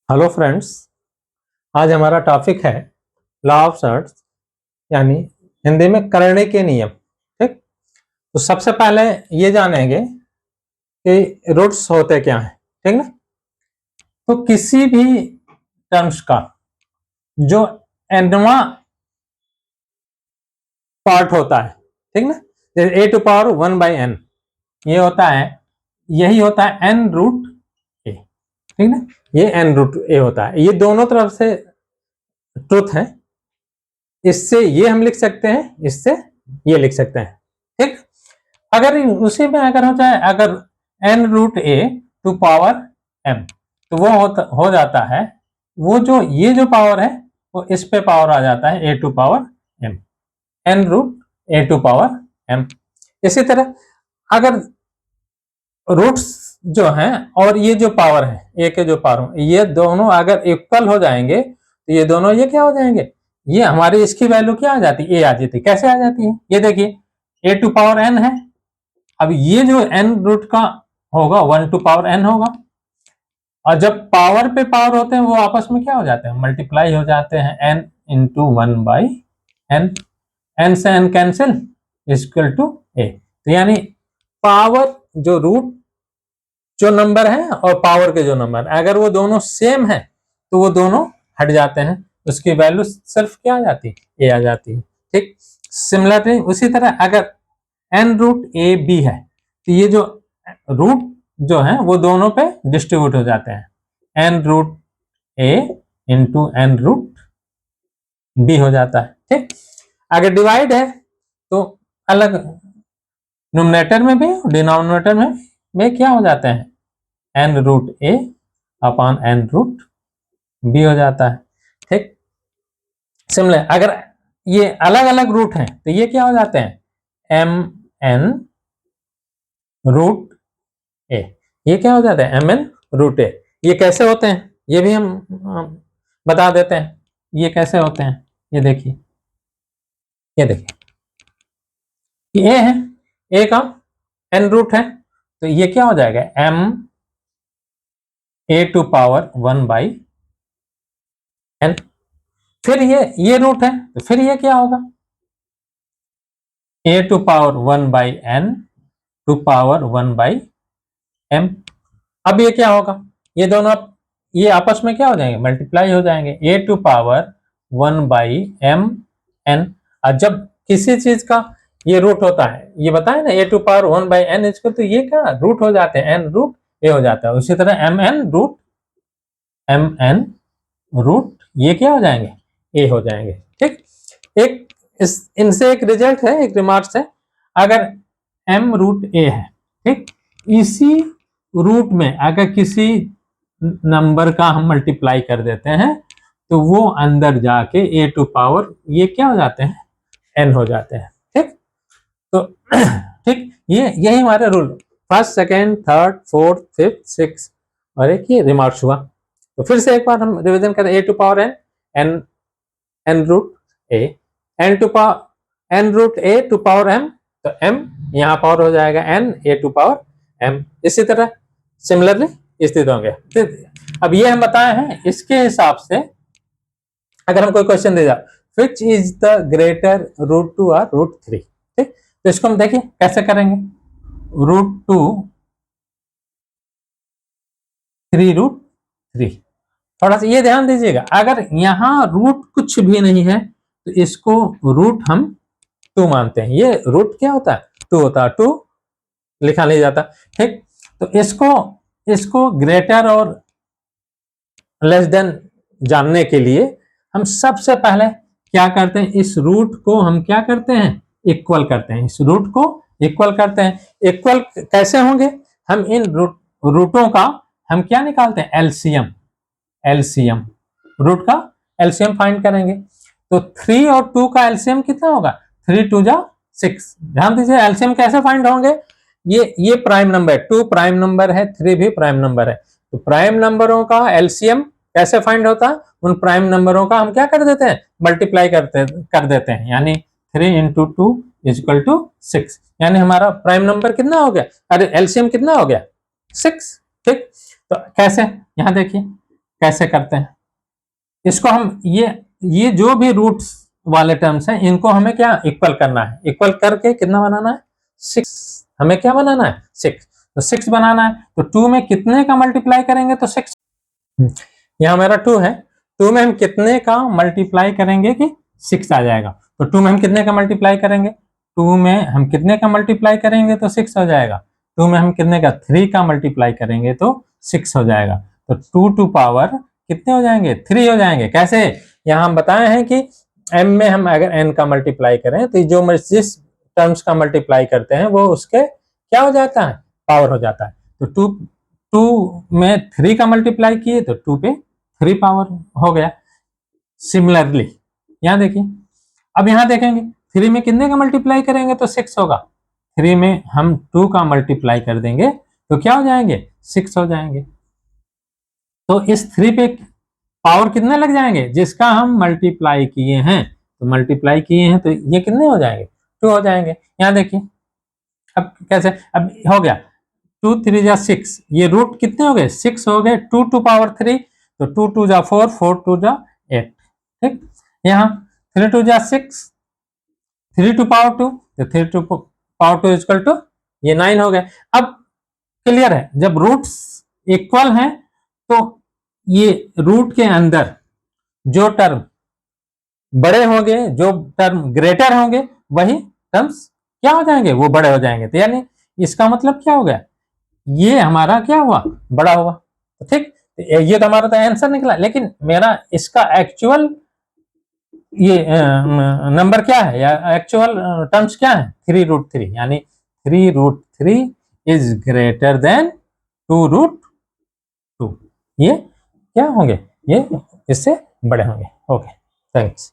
Hello friends, आज हमारा topic है लॉ ऑफ सर्ट्स, यानी हिंदी में करणी के नियम। ठीक, तो सबसे पहले ये जानेंगे कि रूट्स होते क्या हैं। ठीक ना, तो किसी भी टर्म्स का जो nवा पार्ट होता है, ठीक ना, जैसे a टू पावर 1/n ये होता है, यही होता है n रूट a। ठीक ना, ये n रूट a होता है। ये दोनों तरफ से ट्रुथ है, इससे ये हम लिख सकते हैं, इससे ये लिख सकते हैं। ठीक, अगर उसी में अगर हो जाए, अगर n root a to power m, तो वो हो जाता है, वो जो ये जो पावर है वो इस पे पावर आ जाता है a to power m, n root a to power m। इसी तरह अगर रूट्स जो हैं और ये जो पावर है a के जो पावर, ये दोनों अगर इक्वल हो जाएंगे तो ये दोनों ये क्या हो जाएंगे, ये हमारी इसकी वैल्यू क्या आ जाती है, a आ जाती है। कैसे आ जाती है, ये देखिए a टू पावर n है, अब ये जो n रूट का होगा 1 टू पावर n होगा, और जब पावर पे पावर होते हैं वो आपस में क्या हो जाते हैं, मल्टीप्लाई हो जाते हैं, n इंटू 1/n, n से n cancel equal to a। तो यानी पावर जो रूट जो नंबर है और पावर के जो नंबर, अगर वो दोनों सेम है तो वो दोनों हट जाते हैं, उसकी वैल्यू सिर्फ क्या आ जाती है, ए आ जाती है। ठीक, सिमिलरली उसी तरह अगर n रूट ए बी है तो ये जो रूट जो है वो दोनों पे डिस्ट्रीब्यूट हो जाते हैं, n रूट ए इंटू n रूट बी हो जाता है। ठीक, अगर डिवाइड है तो अलग न्यूमरेटर में भी डिनोमिनेटर में क्या हो जाते हैं, n रूट ए अपॉन n रूट बी हो जाता है। ठीक, सिमिलर अगर ये अलग अलग रूट हैं तो ये क्या हो जाते हैं, m n रूट ए, ये क्या हो जाता है, m n रूट ए। ये कैसे होते हैं ये भी हम बता देते हैं, ये कैसे होते हैं। ये देखिए, ये देखिए ये है, a का n रूट है तो ये क्या हो जाएगा, m a to power 1/n। फिर ये रूट है तो फिर ये क्या होगा, a to power 1/n to power 1/m। अब ये क्या होगा, ये दोनों ये आपस में क्या हो जाएंगे, मल्टीप्लाई हो जाएंगे, a to power 1/m n। और जब किसी चीज का ये रूट होता है, ये बताए ना a टू पावर 1/n इसको, तो ये क्या रूट हो जाते हैं, n रूट a हो जाता है। उसी तरह m n रूट ये क्या हो जाएंगे, a हो जाएंगे। ठीक, एक इनसे एक रिजल्ट है, एक रिमार्क्स है, अगर m रूट a है, ठीक, इसी रूट में अगर किसी नंबर का हम मल्टीप्लाई कर देते हैं तो वो अंदर जाके a टू पावर ये क्या हो जाते हैं, n हो जाते हैं। ठीक, तो ठीक, ये यही हमारे rule, first second third fourth fifth six, और एक ये रिमार्क्स हुआ। तो फिर से एक बार हम रिवीजन करें, a to power n, n root a, n to power n root a to power m, तो m यहाँ पावर हो जाएगा n a to power m। इसी तरह सिमिलरली स्थित होंगे। अब ये हम बताए हैं, इसके हिसाब से अगर हम कोई क्वेश्चन दे जाए, which is the greater root 2 और रूट 3, ठीक, तो इसको हम देखिए कैसे करेंगे, रूट 2 3 रूट 3। थोड़ा सा ये ध्यान दीजिएगा, अगर यहाँ रूट कुछ भी नहीं है तो इसको रूट हम 2 मानते हैं। ये रूट क्या होता है, 2 होता है, 2 लिखा नहीं जाता। ठीक, तो इसको ग्रेटर और लेस देन जानने के लिए हम सबसे पहले क्या करते हैं, इस रूट को हम क्या करते हैं, इक्वल करते हैं, इस रूट को इक्वल करते हैं। इक्वल कैसे होंगे, हम इन रूटों का हम क्या निकालते हैं, एलसीएम, एलसीएम रूट का एलसीएम फाइंड करेंगे। तो 3 और 2 का एलसीएम कितना होगा, 3 2 जा 6। ध्यान दीजिए एलसीएम कैसे फाइंड होंगे, ये प्राइम नंबर है, 2 प्राइम नंबर है, 3 भी प्राइम नंबर है। तो प्राइम नंबरों का एलसीएम कैसे फाइंड होता है, उन प्राइम नंबरों का हम क्या कर देते हैं, मल्टीप्लाई कर देते हैं, यानी 3 इंटू 2 इक्वल टू 6, यानी हमारा प्राइम नंबर कितना हो गया, अरे एलसीएम कितना हो गया, 6। ठीक, तो कैसे, यहां देखिए कैसे करते हैं इसको हम, ये जो भी रूट्स वाले टर्म्स हैं इनको हमें क्या इक्वल करना है, इक्वल करके कितना बनाना है 6, हमें क्या बनाना है 6, तो 6 बनाना है तो 2 में कितने का मल्टीप्लाई करेंगे तो 6, यहाँ मेरा 2 है, 2 में हम कितने का मल्टीप्लाई करेंगे कि 6 आ जाएगा, तो 2 में हम कितने का मल्टीप्लाई करेंगे, 2 में हम कितने का मल्टीप्लाई करेंगे तो 6 हो जाएगा, 2 में हम कितने का 3 का मल्टीप्लाई करेंगे तो 6 हो जाएगा, तो 2 टू पावर कितने हो जाएंगे 3 हो जाएंगे। कैसे, यहाँ हम बताए हैं कि m में हम अगर n का मल्टीप्लाई करें तो जो जिस टर्म्स का मल्टीप्लाई करते हैं वो उसके क्या हो जाता है पावर हो जाता है, तो 2 में 3 का मल्टीप्लाई किए तो 2 पे 3 पावर हो गया। सिमिलरली यहाँ देखिए, अब यहाँ देखेंगे 3 में कितने का मल्टीप्लाई करेंगे तो 6 होगा, 3 में हम 2 का मल्टीप्लाई कर देंगे तो क्या हो जाएंगे 6 हो जाएंगे, तो इस 3 पे पावर कितने लग जाएंगे जिसका हम मल्टीप्लाई किए हैं, तो मल्टीप्लाई किए हैं तो ये कितने हो जाएंगे 2 हो जाएंगे। यहाँ देखिए अब कैसे, अब हो गया 2 3 जा 6, ये रूट कितने हो गए 6 हो गए, 2 टू पावर 3 तो 2 2 जा 4, 4 2 जा 8, ठीक। यहाँ 3 2 जा 6, 3 टू पावर 2 तो 3 टू पावर 2 इक्वल टू ये 9 हो गए। अब क्लियर है, जब रूट्स इक्वल हैं तो ये रूट के अंदर जो टर्म बड़े होंगे, जो टर्म ग्रेटर होंगे वही टर्म्स क्या हो जाएंगे वो बड़े हो जाएंगे, तो यानी इसका मतलब क्या हो गया ये हमारा क्या हुआ बड़ा हुआ, तो ठीक, ये तो हमारा तो आंसर निकला, लेकिन मेरा इसका एक्चुअल ये नंबर क्या है या एक्चुअल टर्म्स क्या है 3√3, यानी 3√3 इज ग्रेटर देन 2√2, ये क्या होंगे ये इससे बड़े होंगे। Okay, thanks.